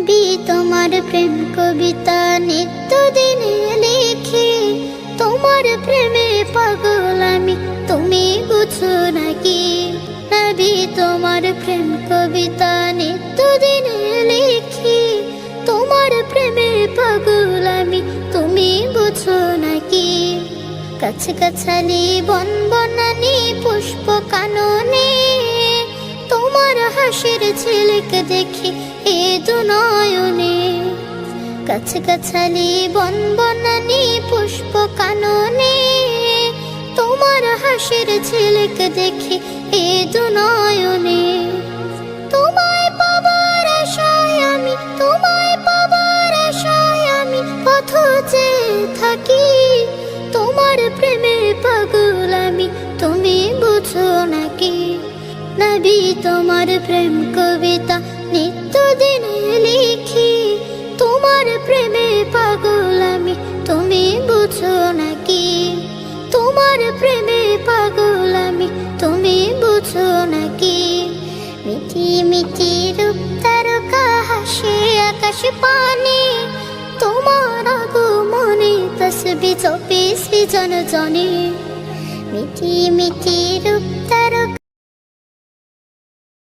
নবী তোমার প্রেম কবিতা নিত্যদিন লিখি, তোমার প্রেমে পাগল আমি, তুমি বুঝো নাকি? নবী তোমার প্রেম কবিতা নিত্যদিন লিখি, তোমার প্রেমে পাগল আমি, তুমি বুঝো নাকি? গাছ গাছালি বন বনানি পুষ্প কাননে, তোমার হাসির ঝিলিক দেখি এ দু নয়নে। গাছ গাছালি বন বনানি পুষ্প কাননে, তোমার হাসির ঝিলিক দেখি এ দু নয়নে। তোমায় পাবার আশায় আমি, তোমায় পাবার আশায় আমি পথ চেয়ে থাকি, তোমার প্রেমে পাগল আমি, তুমি বুঝো নাকি? নবী তোমার প্রেম কবিতা নিত্যদিন লিখি, তোমার প্রেমে পাগল আমি, তুমি বুঝো নাকি? তোমার প্রেমে পাগল আমি, তুমি বুঝো নাকি? মিঠি মিঠি রূপ তারকা হাসে আকাশ পানে, তোমার আগমনে তসবিহ জপে সৃজন জনে। মিঠি মিঠি রূপ তারকা